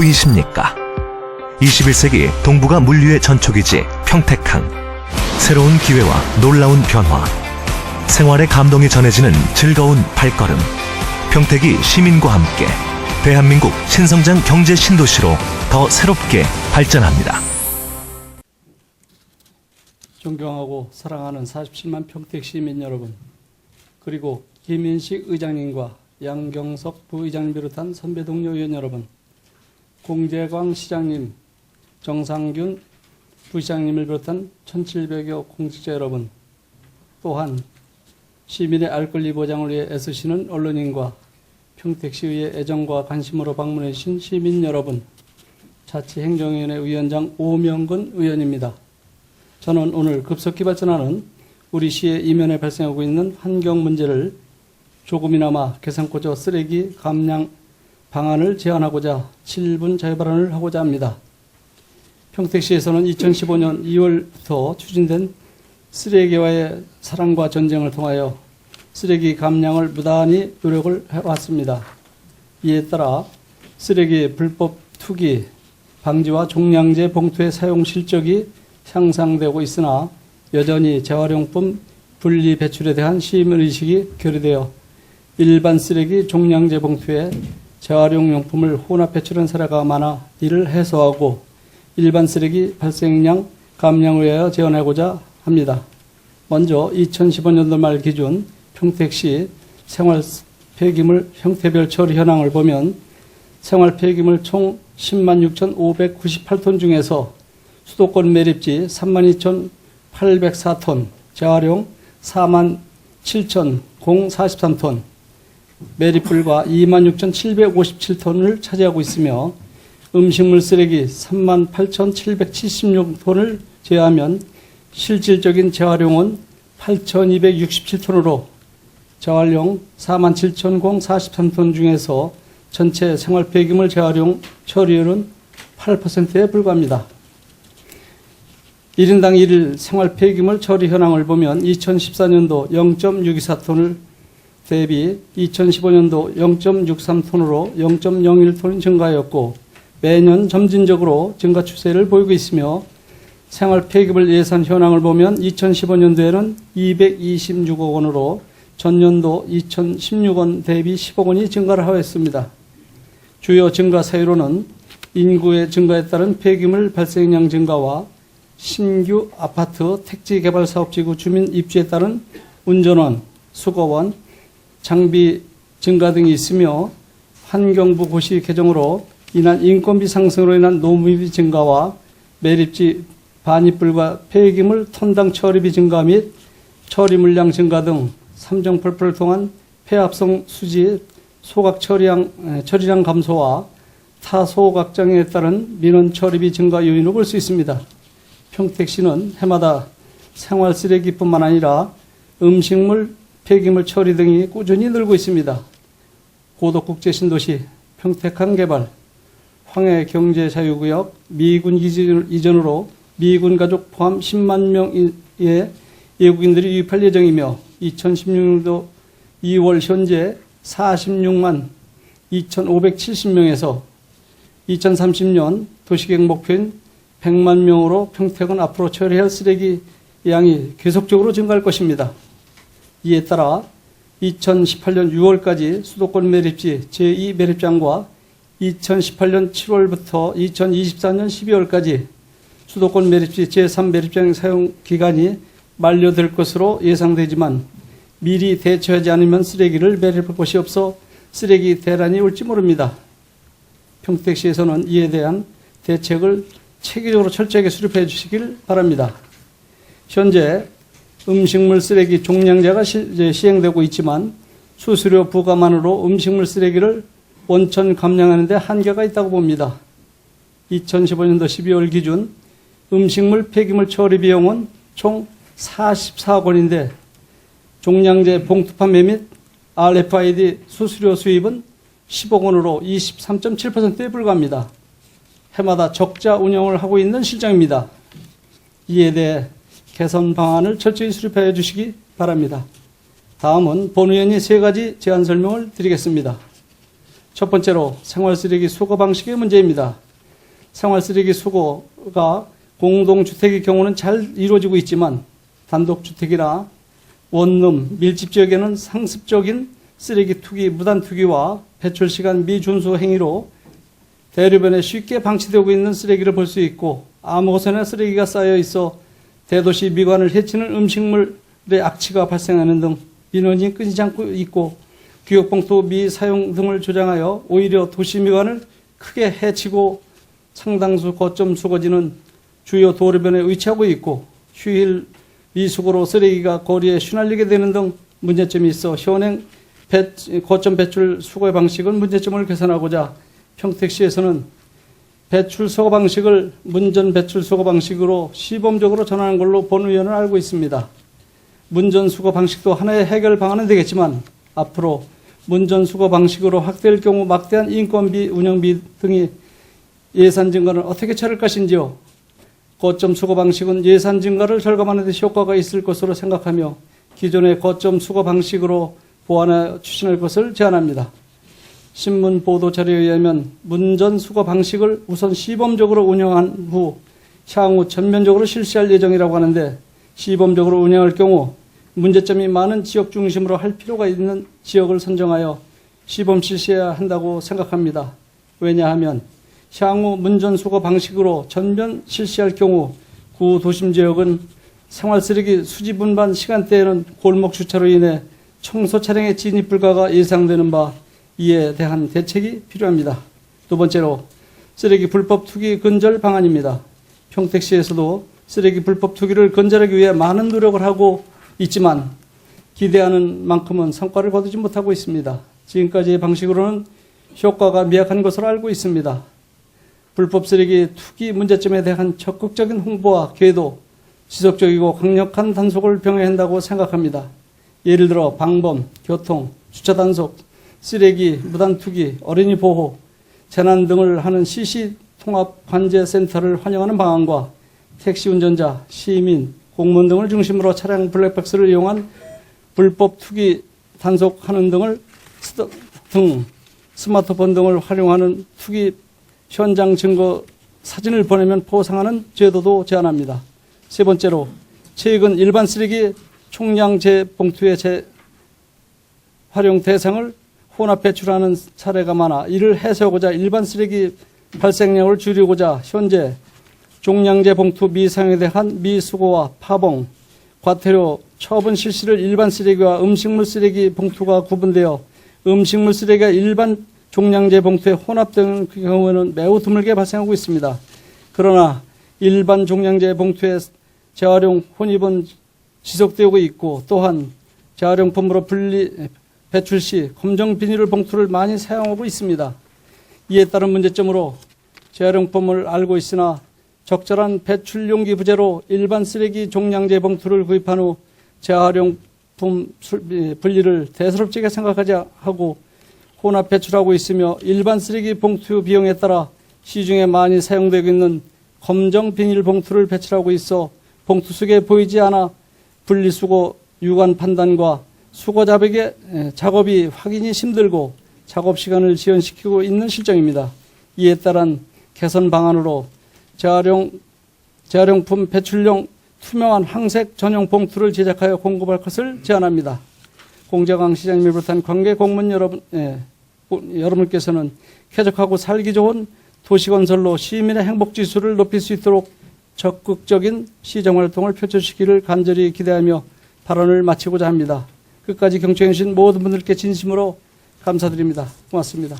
어디이십니까? 21세기 동북아 물류의 전초기지 평택항. 새로운 기회와 놀라운 변화. 생활의 감동이 전해지는 즐거운 발걸음. 평택이 시민과 함께 대한민국 신성장 경제 신도시로 더 새롭게 발전합니다. 존경하고 사랑하는 47만 평택 시민 여러분, 그리고 김인식 의장님과 양경석 부의장님 비롯한 선배 동료 의원 여러분, 공재광 시장님, 정상균 부시장님을 비롯한 1700여 공직자 여러분, 또한 시민의 알 권리 보장을 위해 애쓰시는 언론인과 평택시의회 애정과 관심으로 방문해 주신 시민 여러분, 자치행정위원회 위원장 오명근 의원입니다. 저는 오늘 급속히 발전하는 우리 시의 이면에 발생하고 있는 환경 문제를 조금이나마 개선코저 쓰레기 감량 방안을 제안하고자 7분 자유발언을 하고자 합니다. 평택시에서는 2015년 2월부터 추진된 쓰레기와의 사랑과 전쟁을 통하여 쓰레기 감량을 무단히 노력을 해왔습니다. 이에 따라 쓰레기 불법 투기 방지와 종량제 봉투의 사용 실적이 향상되고 있으나 여전히 재활용품 분리 배출에 대한 시민의식이 결여되어 일반 쓰레기 종량제 봉투에 재활용용품을 혼합 배출한 사례가 많아 이를 해소하고 일반 쓰레기 발생량 감량을 위하여 제안하고자 합니다. 먼저 2015년도 말 기준 평택시 생활 폐기물 형태별 처리 현황을 보면 생활 폐기물 총 10만 6,598톤 중에서 수도권 매립지 32,804톤, 재활용 4만 7,043톤, 매립불과 26,757톤을 차지하고 있으며 음식물 쓰레기 38,776톤을 제외하면 실질적인 재활용은 8,267톤으로 재활용 47,043톤 중에서 전체 생활 폐기물 재활용 처리율은 8%에 불과합니다. 1인당 1일 생활 폐기물 처리 현황을 보면 2014년도 0.624톤을 대비 2015년도 0.63톤으로 0.01톤 증가하였고 매년 점진적으로 증가 추세를 보이고 있으며 생활 폐기물 예산 현황을 보면 2015년도에는 226억 원으로 전년도 2016원 대비 10억 원이 증가를 하였습니다. 주요 증가 사유로는 인구의 증가에 따른 폐기물 발생량 증가와 신규 아파트 택지 개발 사업지구 주민 입주에 따른 운전원, 수거원, 장비 증가 등이 있으며 환경부 고시 개정으로 인한 인건비 상승으로 인한 노무비 증가와 매립지 반입불과 폐기물 톤당 처리비 증가 및 처리 물량 증가 등 삼정펄펄을 통한 폐합성 수지 소각 처리량 감소와 타소각장에 따른 민원 처리비 증가 요인으로 볼 수 있습니다. 평택시는 해마다 생활 쓰레기뿐만 아니라 음식물, 폐기물 처리 등이 꾸준히 늘고 있습니다. 고도국제 신도시 평택항 개발, 황해 경제자유구역 미군 이전으로 미군 가족 포함 10만 명의 외국인들이 유입할 예정이며 2016년도 2월 현재 46만 2,570명에서 2030년 도시계획 목표인 100만 명으로 평택은 앞으로 처리할 쓰레기 양이 계속적으로 증가할 것입니다. 이에 따라 2018년 6월까지 수도권 매립지 제2 매립장과 2018년 7월부터 2024년 12월까지 수도권 매립지 제3 매립장 사용 기간이 만료될 것으로 예상되지만 미리 대처하지 않으면 쓰레기를 매립할 곳이 없어 쓰레기 대란이 올지 모릅니다. 평택시에서는 이에 대한 대책을 체계적으로 철저하게 수립해 주시길 바랍니다. 현재 음식물 쓰레기 종량제가 시행되고 있지만 수수료 부과만으로 음식물 쓰레기를 원천 감량하는 데 한계가 있다고 봅니다. 2015년도 12월 기준 음식물 폐기물 처리 비용은 총 44억 원인데 종량제 봉투 판매 및 RFID 수수료 수입은 10억 원으로 23.7%에 불과합니다. 해마다 적자 운영을 하고 있는 실정입니다. 이에 대해 개선 방안을 철저히 수립해 주시기 바랍니다. 다음은 본 의원이 세 가지 제안 설명을 드리겠습니다. 첫 번째로 생활쓰레기 수거 방식의 문제입니다. 생활쓰레기 수거가 공동주택의 경우는 잘 이루어지고 있지만 단독주택이나 원룸, 밀집 지역에는 상습적인 쓰레기 투기, 무단 투기와 배출 시간 미준수 행위로 대로변에 쉽게 방치되고 있는 쓰레기를 볼 수 있고 아무 곳에나 쓰레기가 쌓여 있어 대도시 미관을 해치는 음식물의 악취가 발생하는 등 민원이 끊이지 않고 있고 구역봉투 미사용 등을 주장하여 오히려 도시 미관을 크게 해치고 상당수 거점 수거지는 주요 도로변에 위치하고 있고 휴일 미수거로 쓰레기가 거리에 휘날리게 되는 등 문제점이 있어 현행 거점 배출 수거 방식은 문제점을 개선하고자 평택시에서는 배출 수거 방식을 문전 배출 수거 방식으로 시범적으로 전환한 걸로 본 의원은 알고 있습니다. 문전 수거 방식도 하나의 해결 방안은 되겠지만 앞으로 문전 수거 방식으로 확대할 경우 막대한 인건비, 운영비 등이 예산 증가는 어떻게 처리할 것인지요. 거점 수거 방식은 예산 증가를 절감하는 데 효과가 있을 것으로 생각하며 기존의 거점 수거 방식으로 보완해 추진할 것을 제안합니다. 신문 보도 자료에 의하면 문전 수거 방식을 우선 시범적으로 운영한 후 향후 전면적으로 실시할 예정이라고 하는데 시범적으로 운영할 경우 문제점이 많은 지역 중심으로 할 필요가 있는 지역을 선정하여 시범 실시해야 한다고 생각합니다. 왜냐하면 향후 문전 수거 방식으로 전면 실시할 경우 구도심 지역은 생활쓰레기 수집 운반 시간대에는 골목 주차로 인해 청소 차량의 진입 불가가 예상되는 바 이에 대한 대책이 필요합니다. 두 번째로 쓰레기 불법 투기 근절 방안입니다. 평택시에서도 쓰레기 불법 투기를 근절하기 위해 많은 노력을 하고 있지만 기대하는 만큼은 성과를 거두지 못하고 있습니다. 지금까지의 방식으로는 효과가 미약한 것으로 알고 있습니다. 불법 쓰레기 투기 문제점에 대한 적극적인 홍보와 계도, 지속적이고 강력한 단속을 병행해야 한다고 생각합니다. 예를 들어 방범, 교통, 주차 단속, 쓰레기, 무단 투기, 어린이 보호, 재난 등을 하는 CC 통합 관제 센터를 환영하는 방안과 택시 운전자, 시민, 공무원 등을 중심으로 차량 블랙박스를 이용한 불법 투기 단속하는 등 스마트폰 등을 활용하는 투기 현장 증거 사진을 보내면 포상하는 제도도 제안합니다. 세 번째로 최근 일반 쓰레기 총량제 봉투의 활용 대상을 혼합 배출하는 사례가 많아 이를 해소하고자 일반 쓰레기 발생량을 줄이고자 현재 종량제 봉투 미사용에 대한 미수거와 파봉, 과태료, 처분 실시를 일반 쓰레기와 음식물 쓰레기 봉투가 구분되어 음식물 쓰레기가 일반 종량제 봉투에 혼합되는 경우에는 매우 드물게 발생하고 있습니다. 그러나 일반 종량제 봉투의 재활용 혼입은 지속되고 있고 또한 재활용품으로 배출 시 검정 비닐 봉투를 많이 사용하고 있습니다. 이에 따른 문제점으로 재활용품을 알고 있으나 적절한 배출 용기 부재로 일반 쓰레기 종량제 봉투를 구입한 후 재활용품 분리를 대수롭게 생각하지 하고 혼합 배출하고 있으며 일반 쓰레기 봉투 비용에 따라 시중에 많이 사용되고 있는 검정 비닐 봉투를 배출하고 있어 봉투 속에 보이지 않아 분리수거 유관 판단과 수거 작업이 확인이 힘들고 작업 시간을 지연시키고 있는 실정입니다. 이에 따른 개선 방안으로 재활용품 배출용 투명한 황색 전용 봉투를 제작하여 공급할 것을 제안합니다. 공재광 시장님을 비롯한 관계 공무원 여러분께서는 쾌적하고 살기 좋은 도시건설로 시민의 행복지수를 높일 수 있도록 적극적인 시정활동을 펼쳐주시기를 간절히 기대하며 발언을 마치고자 합니다. 끝까지 경청해 주신 모든 분들께 진심으로 감사드립니다. 고맙습니다.